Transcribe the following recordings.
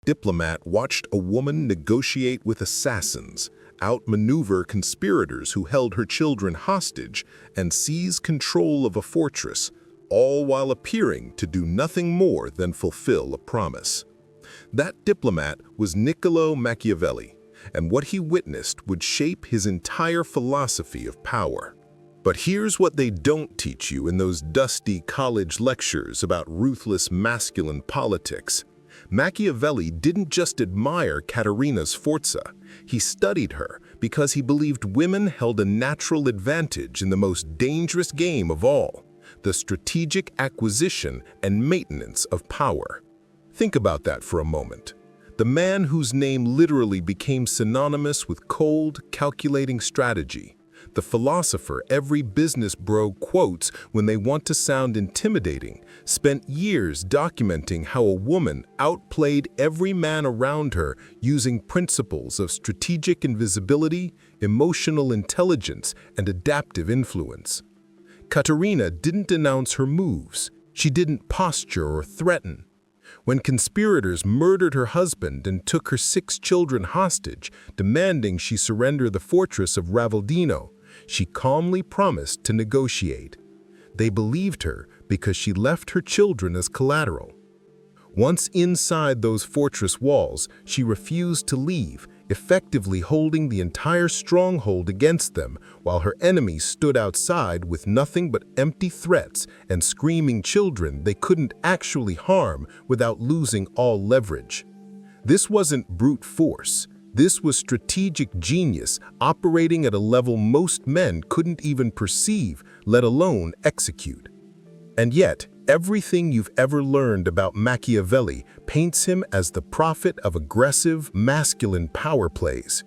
Diplomat watched a woman negotiate with assassins, outmaneuver conspirators who held her children hostage, and seize control of a fortress, all while appearing to do nothing more than fulfill a promise. That diplomat was Niccolo Machiavelli, and what he witnessed would shape his entire philosophy of power. But here's what they don't teach you in those dusty college lectures about ruthless masculine politics. Machiavelli didn't just admire Caterina's forza. He studied her because he believed women held a natural advantage in the most dangerous game of all, the strategic acquisition and maintenance of power. Think about that for a moment. The man whose name literally became synonymous with cold, calculating strategy. The philosopher every business bro quotes when they want to sound intimidating, spent years documenting how a woman outplayed every man around her using principles of strategic invisibility, emotional intelligence, and adaptive influence. Caterina didn't announce her moves. She didn't posture or threaten. When conspirators murdered her husband and took her 6 children hostage, demanding she surrender the fortress of Ravaldino, she calmly promised to negotiate. They believed her because she left her children as collateral. Once inside those fortress walls, she refused to leave, effectively holding the entire stronghold against them, while her enemies stood outside with nothing but empty threats and screaming children they couldn't actually harm without losing all leverage. This wasn't brute force. This was strategic genius operating at a level most men couldn't even perceive, let alone execute. And yet, everything you've ever learned about Machiavelli paints him as the prophet of aggressive, masculine power plays.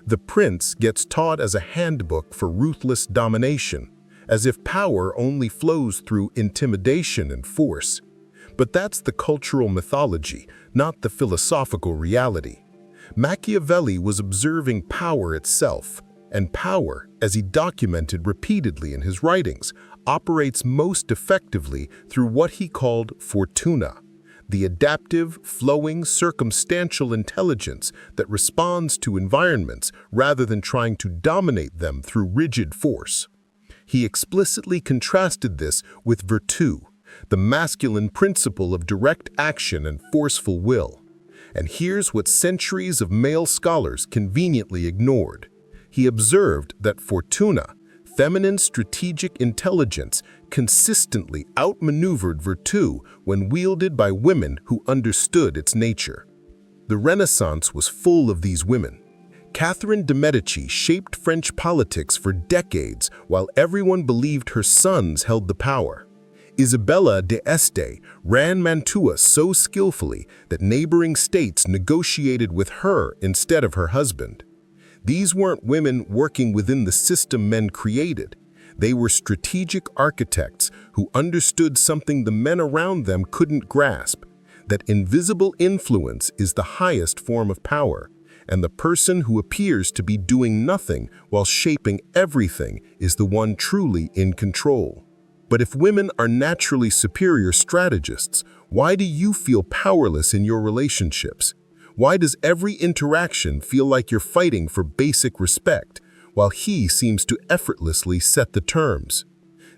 The Prince gets taught as a handbook for ruthless domination, as if power only flows through intimidation and force. But that's the cultural mythology, not the philosophical reality. Machiavelli was observing power itself, and power, as he documented repeatedly in his writings, operates most effectively through what he called fortuna, the adaptive, flowing, circumstantial intelligence that responds to environments rather than trying to dominate them through rigid force. He explicitly contrasted this with virtù, the masculine principle of direct action and forceful will. And here's what centuries of male scholars conveniently ignored. He observed that fortuna, feminine strategic intelligence, consistently outmaneuvered virtù when wielded by women who understood its nature. The Renaissance was full of these women. Catherine de' Medici shaped French politics for decades while everyone believed her sons held the power. Isabella d'Este ran Mantua so skillfully that neighboring states negotiated with her instead of her husband. These weren't women working within the system men created. They were strategic architects who understood something the men around them couldn't grasp, that invisible influence is the highest form of power, and the person who appears to be doing nothing while shaping everything is the one truly in control. But if women are naturally superior strategists, why do you feel powerless in your relationships? Why does every interaction feel like you're fighting for basic respect, while he seems to effortlessly set the terms?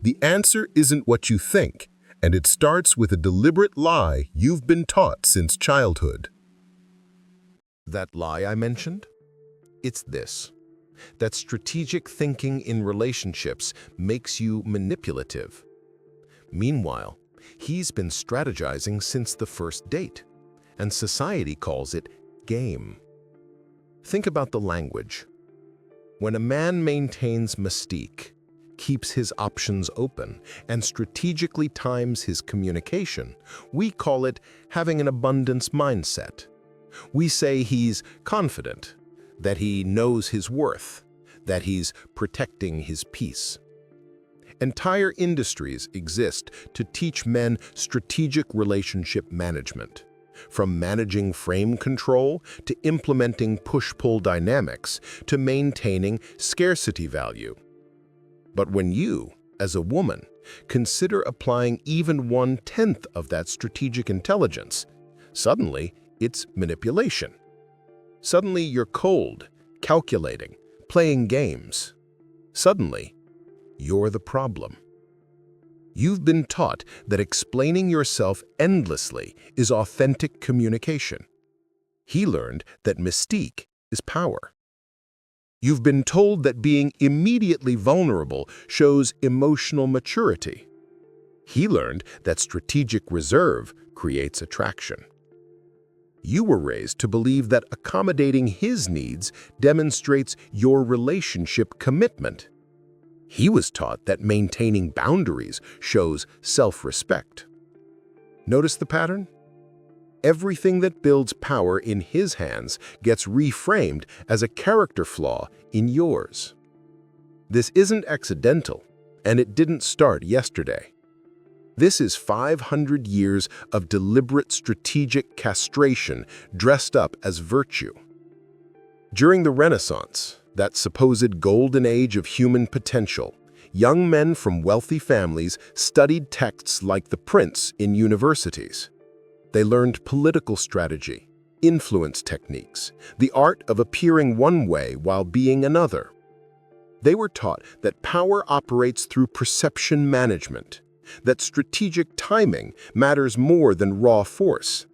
The answer isn't what you think, and it starts with a deliberate lie you've been taught since childhood. That lie I mentioned? It's this: that strategic thinking in relationships makes you manipulative. Meanwhile, he's been strategizing since the first date, and society calls it game. Think about the language. When a man maintains mystique, keeps his options open, and strategically times his communication, we call it having an abundance mindset. We say he's confident, that he knows his worth, that he's protecting his peace. Entire industries exist to teach men strategic relationship management, from managing frame control to implementing push-pull dynamics to maintaining scarcity value. But when you, as a woman, consider applying even 1/10 of that strategic intelligence, suddenly it's manipulation. Suddenly you're cold, calculating, playing games. Suddenly, you're the problem. You've been taught that explaining yourself endlessly is authentic communication. He learned that mystique is power. You've been told that being immediately vulnerable shows emotional maturity. He learned that strategic reserve creates attraction. You were raised to believe that accommodating his needs demonstrates your relationship commitment. He was taught that maintaining boundaries shows self-respect. Notice the pattern? Everything that builds power in his hands gets reframed as a character flaw in yours. This isn't accidental, and it didn't start yesterday. This is 500 years of deliberate strategic castration dressed up as virtue. During the Renaissance, that supposed golden age of human potential, young men from wealthy families studied texts like The Prince in universities. They learned political strategy, influence techniques, the art of appearing one way while being another. They were taught that power operates through perception management, that strategic timing matters more than raw force,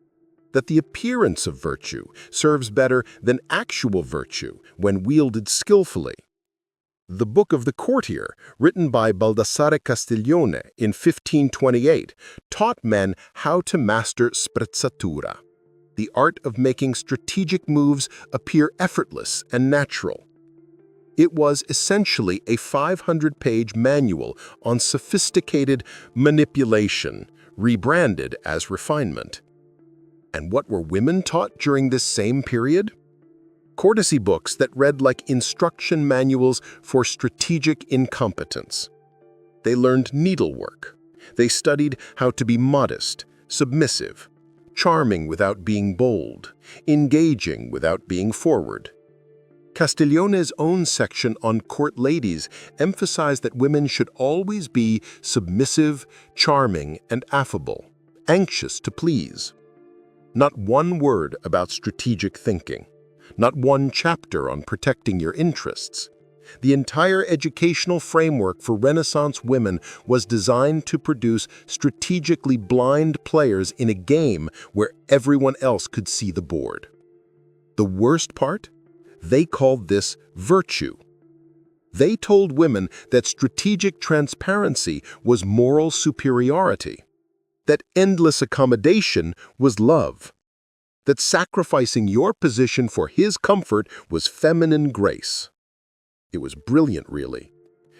that the appearance of virtue serves better than actual virtue when wielded skillfully. The Book of the Courtier, written by Baldassare Castiglione in 1528, taught men how to master sprezzatura, the art of making strategic moves appear effortless and natural. It was essentially a 500-page manual on sophisticated manipulation, rebranded as refinement. And what were women taught during this same period? Courtesy books that read like instruction manuals for strategic incompetence. They learned needlework. They studied how to be modest, submissive, charming without being bold, engaging without being forward. Castiglione's own section on court ladies emphasized that women should always be submissive, charming, and affable, anxious to please. Not one word about strategic thinking. Not one chapter on protecting your interests. The entire educational framework for Renaissance women was designed to produce strategically blind players in a game where everyone else could see the board. The worst part? They called this virtue. They told women that strategic transparency was moral superiority, that endless accommodation was love, that sacrificing your position for his comfort was feminine grace. It was brilliant, really.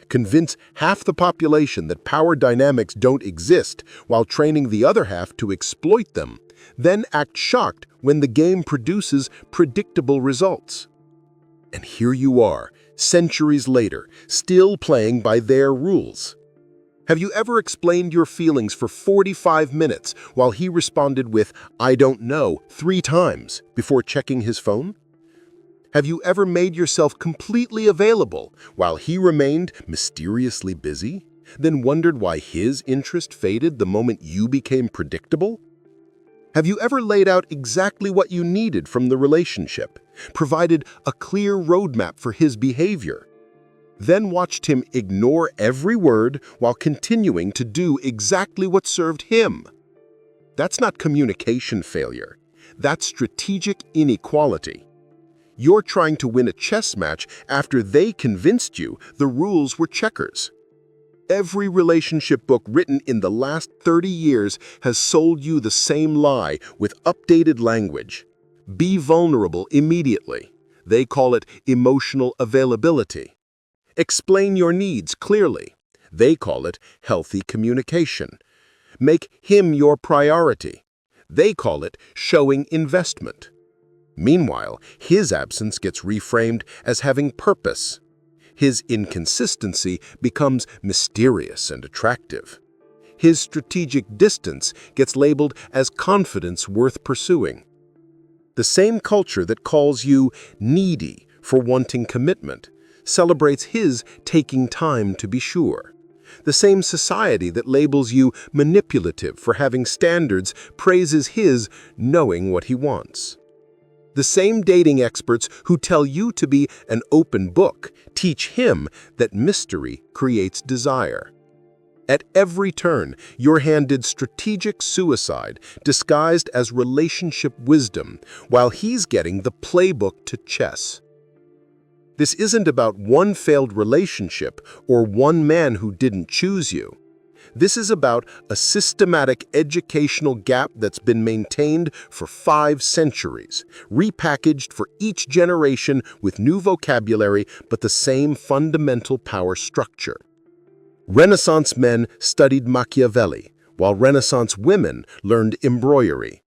Convince half the population that power dynamics don't exist while training the other half to exploit them, then act shocked when the game produces predictable results. And here you are, centuries later, still playing by their rules. Have you ever explained your feelings for 45 minutes while he responded with, "I don't know," 3 times before checking his phone? Have you ever made yourself completely available while he remained mysteriously busy, then wondered why his interest faded the moment you became predictable? Have you ever laid out exactly what you needed from the relationship, provided a clear roadmap for his behavior, then watched him ignore every word while continuing to do exactly what served him? That's not communication failure. That's strategic inequality. You're trying to win a chess match after they convinced you the rules were checkers. Every relationship book written in the last 30 years has sold you the same lie with updated language. Be vulnerable immediately. They call it emotional availability. Explain your needs clearly. They call it healthy communication. Make him your priority. They call it showing investment. Meanwhile, his absence gets reframed as having purpose. His inconsistency becomes mysterious and attractive. His strategic distance gets labeled as confidence worth pursuing. The same culture that calls you needy for wanting commitment celebrates his taking time to be sure, The same society that labels you manipulative for having standards praises his knowing what he wants. The same dating experts who tell you to be an open book teach him that mystery creates desire. At every turn, you're handed strategic suicide disguised as relationship wisdom, while he's getting the playbook to chess. This isn't about one failed relationship or one man who didn't choose you. This is about a systematic educational gap that's been maintained for 5 centuries, repackaged for each generation with new vocabulary but the same fundamental power structure. Renaissance men studied Machiavelli, while Renaissance women learned embroidery.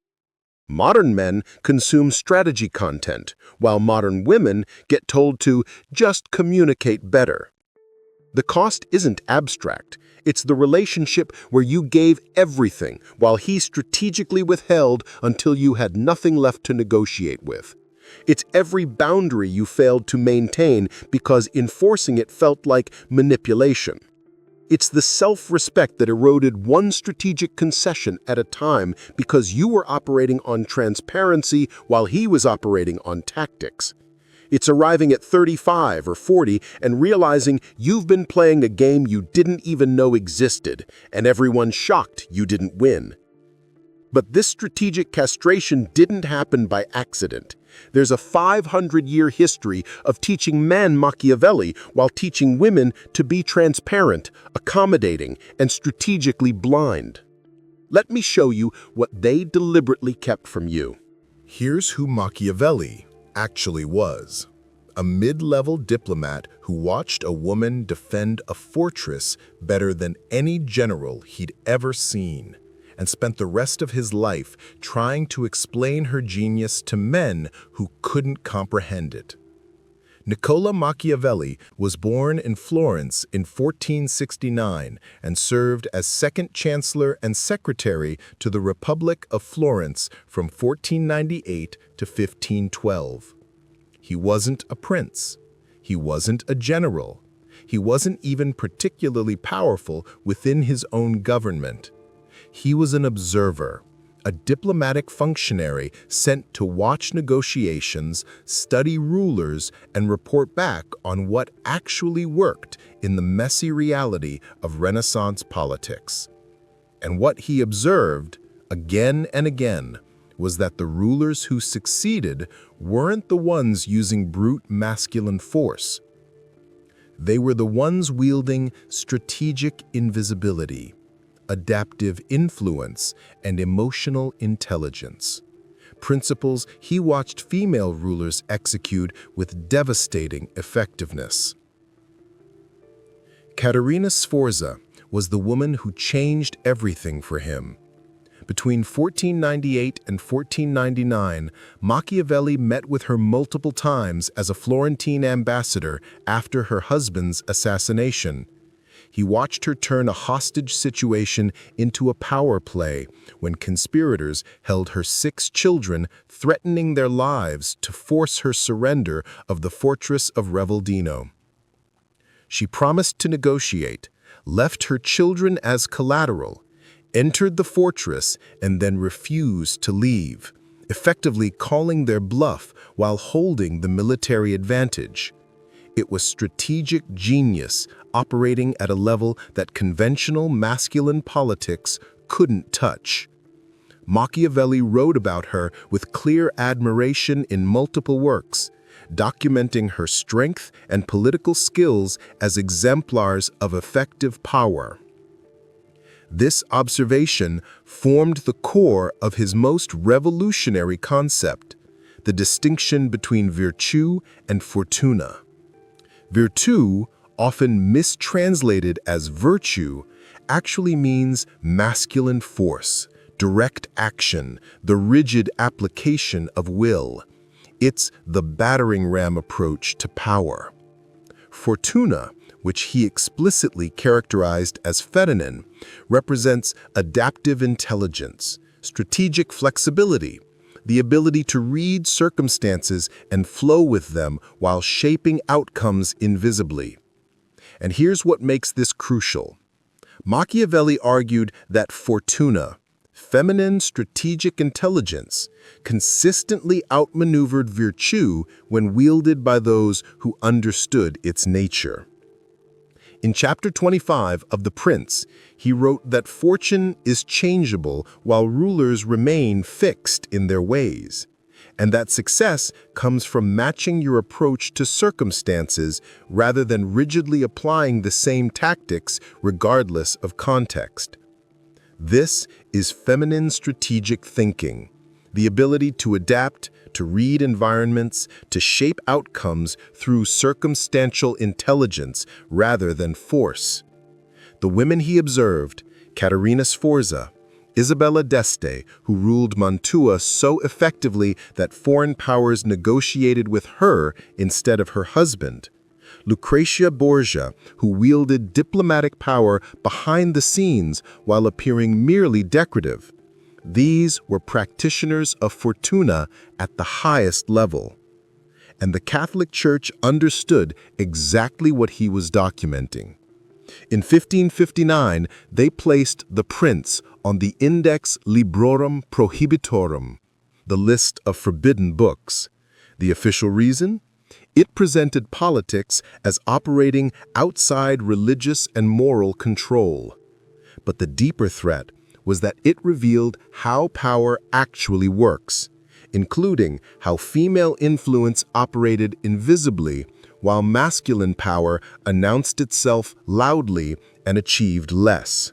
Modern men consume strategy content, while modern women get told to just communicate better. The cost isn't abstract. It's the relationship where you gave everything while he strategically withheld until you had nothing left to negotiate with. It's every boundary you failed to maintain because enforcing it felt like manipulation. It's the self-respect that eroded one strategic concession at a time because you were operating on transparency while he was operating on tactics. It's arriving at 35 or 40 and realizing you've been playing a game you didn't even know existed, and everyone's shocked you didn't win. But this strategic castration didn't happen by accident. There's a 500-year history of teaching men Machiavelli while teaching women to be transparent, accommodating, and strategically blind. Let me show you what they deliberately kept from you. Here's who Machiavelli actually was. A mid-level diplomat who watched a woman defend a fortress better than any general he'd ever seen, and spent the rest of his life trying to explain her genius to men who couldn't comprehend it. Niccolo Machiavelli was born in Florence in 1469 and served as second chancellor and secretary to the Republic of Florence from 1498 to 1512. He wasn't a prince. He wasn't a general. He wasn't even particularly powerful within his own government. He was an observer, a diplomatic functionary sent to watch negotiations, study rulers, and report back on what actually worked in the messy reality of Renaissance politics. And what he observed, again and again, was that the rulers who succeeded weren't the ones using brute masculine force. They were the ones wielding strategic invisibility, adaptive influence, and emotional intelligence. Principles he watched female rulers execute with devastating effectiveness. Caterina Sforza was the woman who changed everything for him. Between 1498 and 1499, Machiavelli met with her multiple times as a Florentine ambassador after her husband's assassination. He watched her turn a hostage situation into a power play when conspirators held her 6 children, threatening their lives to force her surrender of the fortress of Reveldino. She promised to negotiate, left her children as collateral, entered the fortress, and then refused to leave, effectively calling their bluff while holding the military advantage. It was strategic genius operating at a level that conventional masculine politics couldn't touch. Machiavelli wrote about her with clear admiration in multiple works, documenting her strength and political skills as exemplars of effective power. This observation formed the core of his most revolutionary concept, the distinction between virtù and fortuna. Virtù, often mistranslated as virtue, actually means masculine force, direct action, the rigid application of will. It's the battering ram approach to power. Fortuna, which he explicitly characterized as feminine, represents adaptive intelligence, strategic flexibility, the ability to read circumstances and flow with them while shaping outcomes invisibly. And here's what makes this crucial. Machiavelli argued that fortuna, feminine strategic intelligence, consistently outmaneuvered virtue when wielded by those who understood its nature. In chapter 25 of The Prince, he wrote that fortune is changeable while rulers remain fixed in their ways, and that success comes from matching your approach to circumstances rather than rigidly applying the same tactics regardless of context. This is feminine strategic thinking, the ability to adapt, to read environments, to shape outcomes through circumstantial intelligence rather than force. The women he observed, Caterina Sforza, Isabella d'Este, who ruled Mantua so effectively that foreign powers negotiated with her instead of her husband, Lucrezia Borgia, who wielded diplomatic power behind the scenes while appearing merely decorative. These were practitioners of fortuna at the highest level. And the Catholic Church understood exactly what he was documenting. In 1559, they placed The Prince on the Index Librorum Prohibitorum, the list of forbidden books. The official reason? It presented politics as operating outside religious and moral control. But the deeper threat was that it revealed how power actually works, including how female influence operated invisibly while masculine power announced itself loudly and achieved less.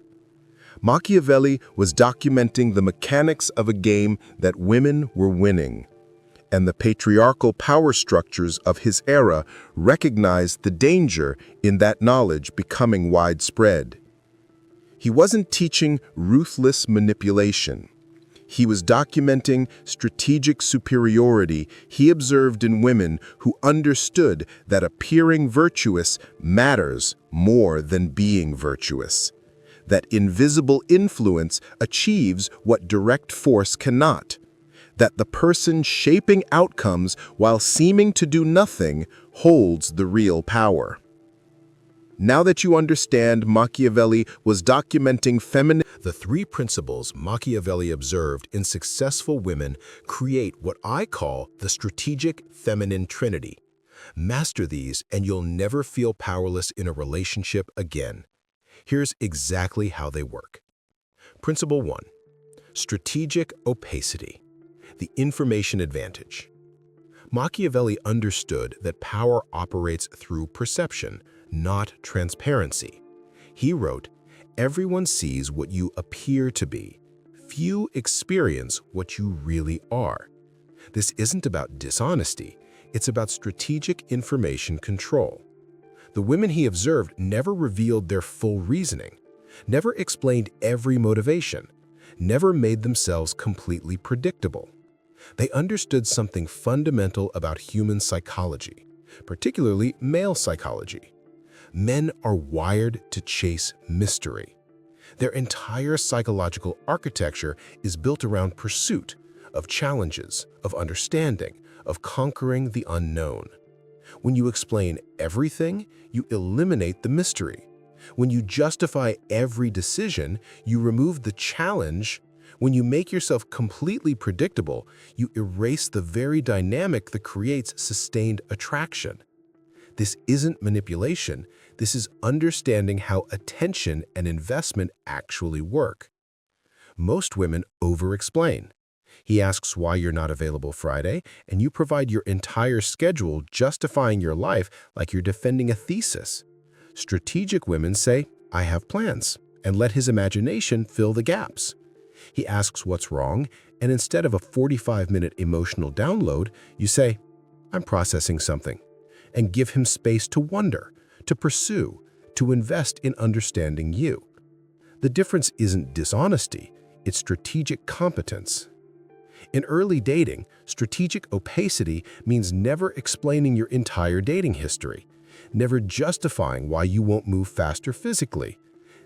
Machiavelli was documenting the mechanics of a game that women were winning, and the patriarchal power structures of his era recognized the danger in that knowledge becoming widespread. He wasn't teaching ruthless manipulation. He was documenting strategic superiority he observed in women who understood that appearing virtuous matters more than being virtuous, that invisible influence achieves what direct force cannot, that the person shaping outcomes while seeming to do nothing holds the real power. Now that you understand Machiavelli was documenting feminine, The three principles Machiavelli observed in successful women create what I call the strategic feminine trinity. Master these and you'll never feel powerless in a relationship again. Here's exactly how they work. Principle 1. Strategic opacity, the information advantage. Machiavelli understood that power operates through perception, not transparency. He wrote, "Everyone sees what you appear to be. Few experience what you really are." This isn't about dishonesty, it's about strategic information control. The women he observed never revealed their full reasoning, never explained every motivation, never made themselves completely predictable. They understood something fundamental about human psychology, particularly male psychology. Men are wired to chase mystery. Their entire psychological architecture is built around pursuit, of challenges, of understanding, of conquering the unknown. When you explain everything, you eliminate the mystery. When you justify every decision, you remove the challenge. When you make yourself completely predictable, you erase the very dynamic that creates sustained attraction. This isn't manipulation, this is understanding how attention and investment actually work. Most women over-explain. He asks why you're not available Friday, and you provide your entire schedule justifying your life like you're defending a thesis. Strategic women say, "I have plans," and let his imagination fill the gaps. He asks what's wrong, and instead of a 45-minute emotional download, you say, "I'm processing something," and give him space to wonder, to pursue, to invest in understanding you. The difference isn't dishonesty, it's strategic competence. In early dating, strategic opacity means never explaining your entire dating history, never justifying why you won't move faster physically,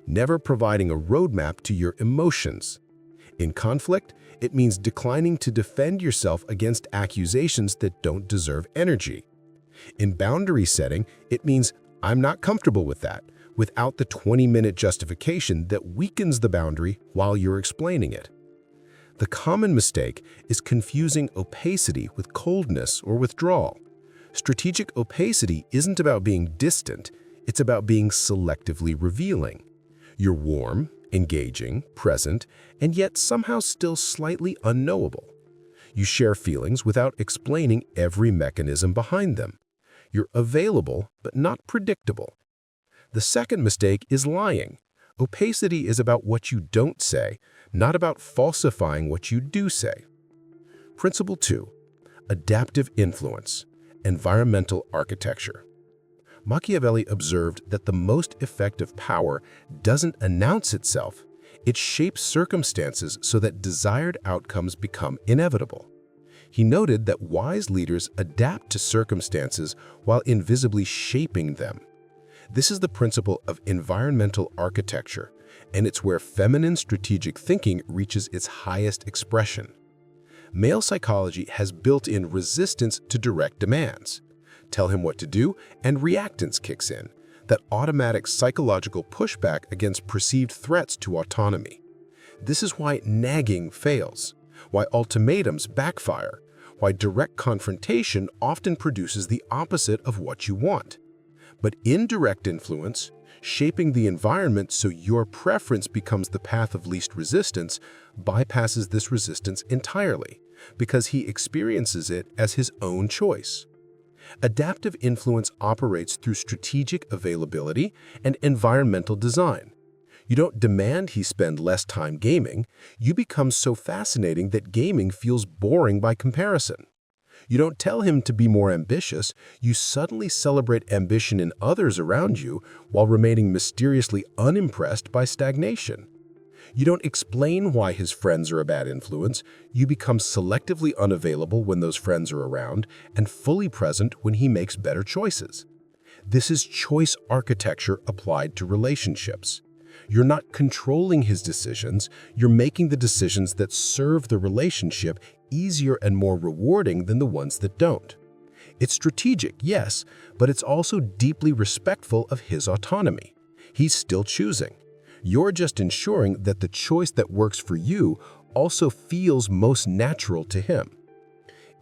never providing a roadmap to your emotions. In conflict, it means declining to defend yourself against accusations that don't deserve energy. In boundary setting, it means, "I'm not comfortable with that," without the 20-minute justification that weakens the boundary while you're explaining it. The common mistake is confusing opacity with coldness or withdrawal. Strategic opacity isn't about being distant, it's about being selectively revealing. You're warm, engaging, present, and yet somehow still slightly unknowable. You share feelings without explaining every mechanism behind them. You're available, but not predictable. The second mistake is lying. Opacity is about what you don't say, not about falsifying what you do say. Principle 2. Adaptive influence. Environmental architecture. Machiavelli observed that the most effective power doesn't announce itself, it shapes circumstances so that desired outcomes become inevitable. He noted that wise leaders adapt to circumstances while invisibly shaping them. This is the principle of environmental architecture, and it's where feminine strategic thinking reaches its highest expression. Male psychology has built-in resistance to direct demands. Tell him what to do, and reactance kicks in, that automatic psychological pushback against perceived threats to autonomy. This is why nagging fails, why ultimatums backfire, why direct confrontation often produces the opposite of what you want. But indirect influence, shaping the environment so your preference becomes the path of least resistance, bypasses this resistance entirely, because he experiences it as his own choice. Adaptive influence operates through strategic availability and environmental design. You don't demand he spend less time gaming, you become so fascinating that gaming feels boring by comparison. You don't tell him to be more ambitious, you suddenly celebrate ambition in others around you while remaining mysteriously unimpressed by stagnation. You don't explain why his friends are a bad influence, you become selectively unavailable when those friends are around and fully present when he makes better choices. This is choice architecture applied to relationships. You're not controlling his decisions, you're making the decisions that serve the relationship easier and more rewarding than the ones that don't. It's strategic, yes, but it's also deeply respectful of his autonomy. He's still choosing. You're just ensuring that the choice that works for you also feels most natural to him.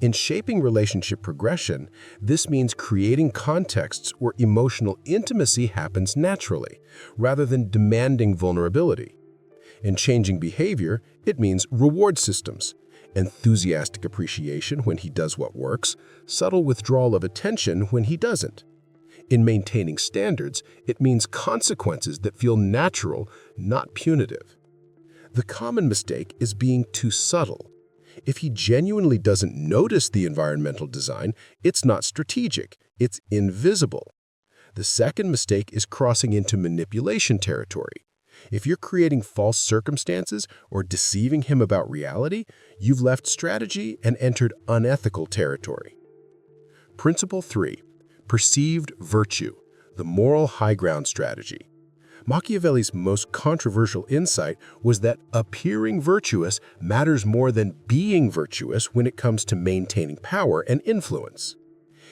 In shaping relationship progression, this means creating contexts where emotional intimacy happens naturally, rather than demanding vulnerability. In changing behavior, it means reward systems, enthusiastic appreciation when he does what works, subtle withdrawal of attention when he doesn't. In maintaining standards, it means consequences that feel natural, not punitive. The common mistake is being too subtle. If he genuinely doesn't notice the environmental design, it's not strategic, it's invisible. The second mistake is crossing into manipulation territory. If you're creating false circumstances or deceiving him about reality, you've left strategy and entered unethical territory. Principle 3. Perceived virtue, the moral high ground strategy. Machiavelli's most controversial insight was that appearing virtuous matters more than being virtuous when it comes to maintaining power and influence.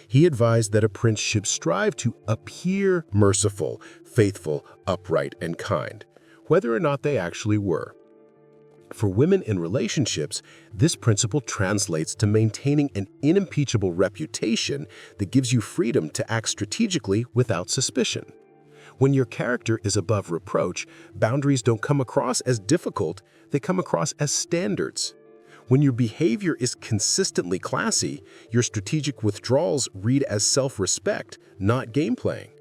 He advised that a prince should strive to appear merciful, faithful, upright, and kind, whether or not they actually were. For women in relationships, this principle translates to maintaining an unimpeachable reputation that gives you freedom to act strategically without suspicion. When your character is above reproach, boundaries don't come across as difficult, they come across as standards. When your behavior is consistently classy, your strategic withdrawals read as self-respect, not game playing.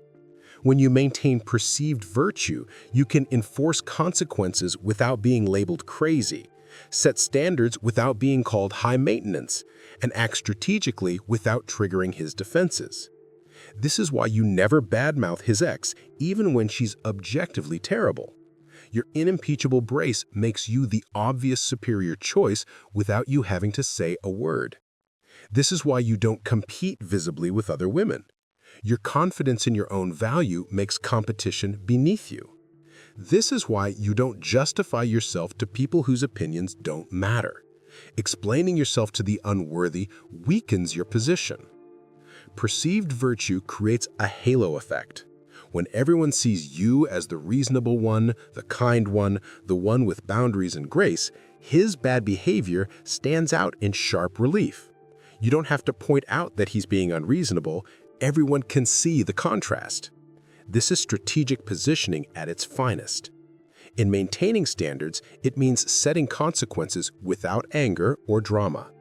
When you maintain perceived virtue, you can enforce consequences without being labeled crazy, set standards without being called high maintenance, and act strategically without triggering his defenses. This is why you never badmouth his ex, even when she's objectively terrible. Your unimpeachable brace makes you the obvious superior choice without you having to say a word. This is why you don't compete visibly with other women. Your confidence in your own value makes competition beneath you. This is why you don't justify yourself to people whose opinions don't matter. Explaining yourself to the unworthy weakens your position. Perceived virtue creates a halo effect. When everyone sees you as the reasonable one, the kind one, the one with boundaries and grace, his bad behavior stands out in sharp relief. You don't have to point out that he's being unreasonable. Everyone can see the contrast. This is strategic positioning at its finest. In maintaining standards, it means setting consequences without anger or drama.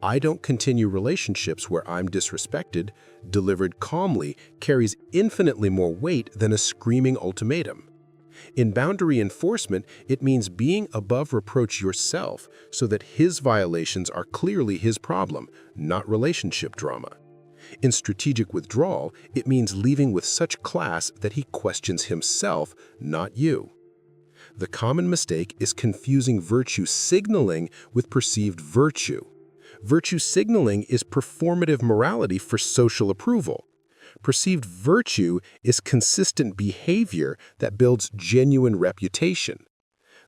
I don't continue relationships where I'm disrespected, delivered calmly, carries infinitely more weight than a screaming ultimatum. In boundary enforcement, it means being above reproach yourself so that his violations are clearly his problem, not relationship drama. In strategic withdrawal, it means leaving with such class that he questions himself, not you. The common mistake is confusing virtue signaling with perceived virtue. Virtue signaling is performative morality for social approval. Perceived virtue is consistent behavior that builds genuine reputation.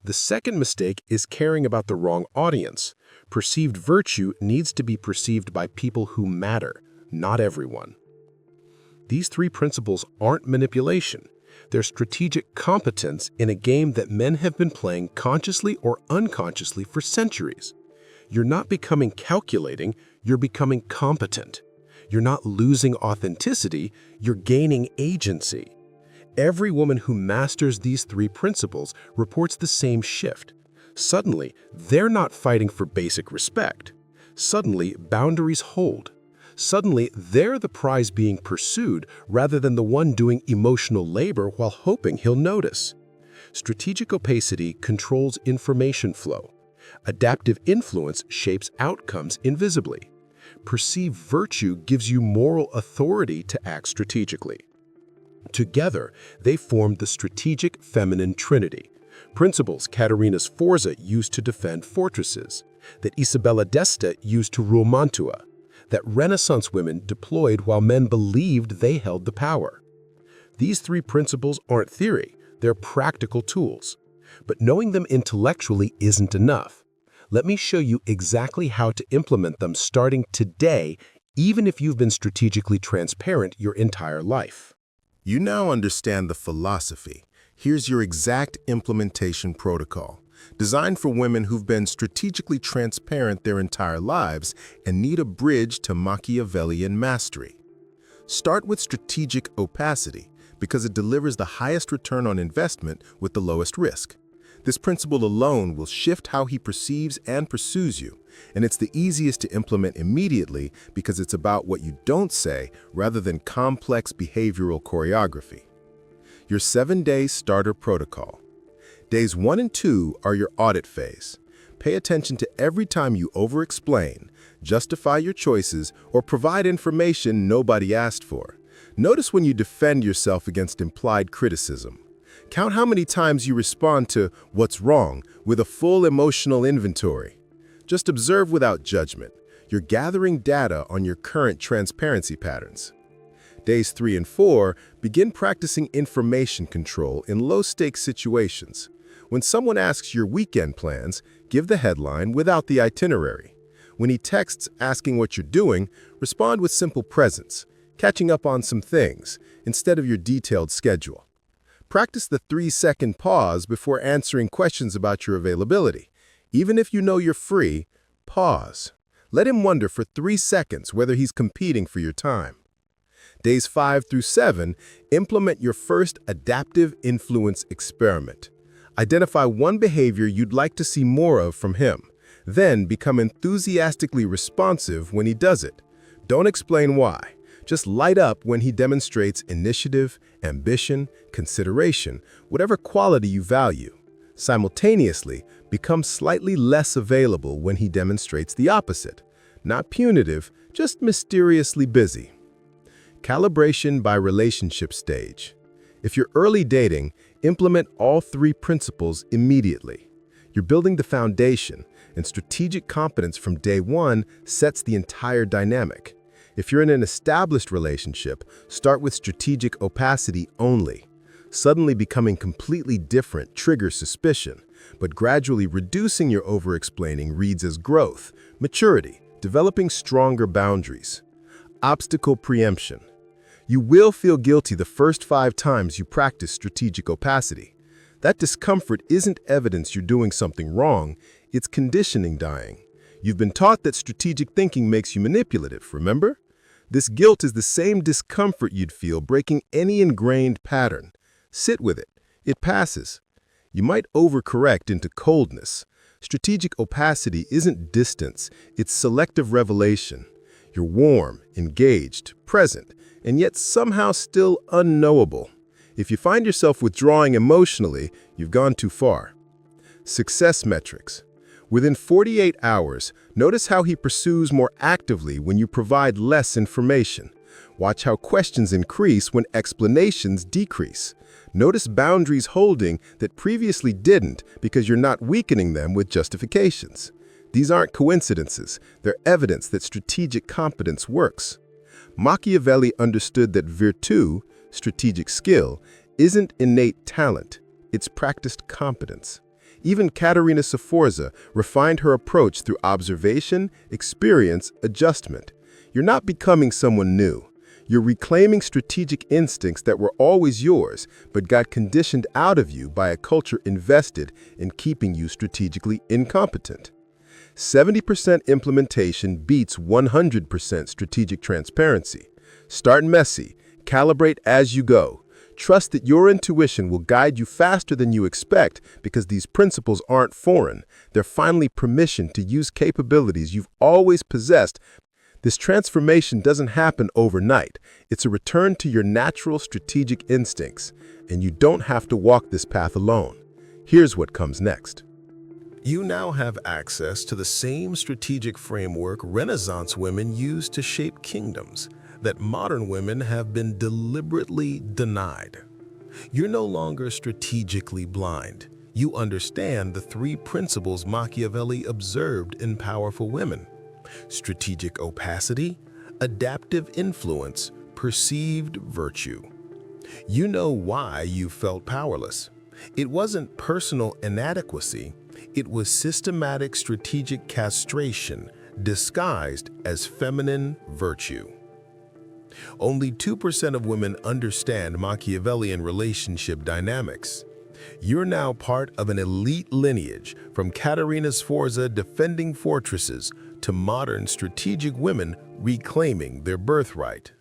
The second mistake is caring about the wrong audience. Perceived virtue needs to be perceived by people who matter, not everyone. These three principles aren't manipulation. They're strategic competence in a game that men have been playing consciously or unconsciously for centuries. You're not becoming calculating, you're becoming competent. You're not losing authenticity, you're gaining agency. Every woman who masters these three principles reports the same shift. Suddenly, they're not fighting for basic respect. Suddenly, boundaries hold. Suddenly, they're the prize being pursued rather than the one doing emotional labor while hoping he'll notice. Strategic opacity controls information flow. Adaptive influence shapes outcomes invisibly. Perceived virtue gives you moral authority to act strategically. Together, they form the strategic feminine trinity, principles Caterina Sforza used to defend fortresses, that Isabella d'Este used to rule Mantua, that Renaissance women deployed while men believed they held the power. These three principles aren't theory, they're practical tools. But knowing them intellectually isn't enough. Let me show you exactly how to implement them starting today, even if you've been strategically transparent your entire life. You now understand the philosophy. Here's your exact implementation protocol, designed for women who've been strategically transparent their entire lives and need a bridge to Machiavellian mastery. Start with strategic opacity because it delivers the highest return on investment with the lowest risk. This principle alone will shift how he perceives and pursues you, and it's the easiest to implement immediately because it's about what you don't say rather than complex behavioral choreography. Your 7-day starter protocol. Days 1 and 2 are your audit phase. Pay attention to every time you over-explain, justify your choices, or provide information nobody asked for. Notice when you defend yourself against implied criticism. Count how many times you respond to "what's wrong" with a full emotional inventory. Just observe without judgment. You're gathering data on your current transparency patterns. Days 3 and 4 begin practicing information control in low-stakes situations. When someone asks your weekend plans, give the headline without the itinerary. When he texts asking what you're doing, respond with simple presence, catching up on some things, instead of your detailed schedule. Practice the 3-second pause before answering questions about your availability. Even if you know you're free, pause. Let him wonder for 3 seconds whether he's competing for your time. Days 5 through 7, implement your first adaptive influence experiment. Identify one behavior you'd like to see more of from him. Then become enthusiastically responsive when he does it. Don't explain why. Just light up when he demonstrates initiative, ambition, consideration, whatever quality you value. Simultaneously, become slightly less available when he demonstrates the opposite. Not punitive, just mysteriously busy. Calibration by relationship stage. If you're early dating, implement all 3 principles immediately. You're building the foundation, and strategic competence from day 1 sets the entire dynamic. If you're in an established relationship, start with strategic opacity only. Suddenly becoming completely different triggers suspicion, but gradually reducing your over-explaining reads as growth, maturity, developing stronger boundaries. Obstacle preemption. You will feel guilty the first 5 times you practice strategic opacity. That discomfort isn't evidence you're doing something wrong, it's conditioning dying. You've been taught that strategic thinking makes you manipulative, remember? This guilt is the same discomfort you'd feel breaking any ingrained pattern. Sit with it. It passes. You might overcorrect into coldness. Strategic opacity isn't distance, it's selective revelation. You're warm, engaged, present, and yet somehow still unknowable. If you find yourself withdrawing emotionally, you've gone too far. Success metrics. Within 48 hours, notice how he pursues more actively when you provide less information. Watch how questions increase when explanations decrease. Notice boundaries holding that previously didn't because you're not weakening them with justifications. These aren't coincidences, they're evidence that strategic competence works. Machiavelli understood that virtù, strategic skill, isn't innate talent, it's practiced competence. Even Caterina Sforza refined her approach through observation, experience, adjustment. You're not becoming someone new. You're reclaiming strategic instincts that were always yours, but got conditioned out of you by a culture invested in keeping you strategically incompetent. 70% implementation beats 100% strategic transparency. Start messy, calibrate as you go. Trust that your intuition will guide you faster than you expect because these principles aren't foreign. They're finally permission to use capabilities you've always possessed. This transformation doesn't happen overnight. It's a return to your natural strategic instincts, and you don't have to walk this path alone. Here's what comes next. You now have access to the same strategic framework Renaissance women used to shape kingdoms that modern women have been deliberately denied. You're no longer strategically blind. You understand the 3 principles Machiavelli observed in powerful women: strategic opacity, adaptive influence, perceived virtue. You know why you felt powerless. It wasn't personal inadequacy, it was systematic strategic castration disguised as feminine virtue. Only 2% of women understand Machiavellian relationship dynamics. You're now part of an elite lineage, from Caterina Sforza defending fortresses to modern strategic women reclaiming their birthright.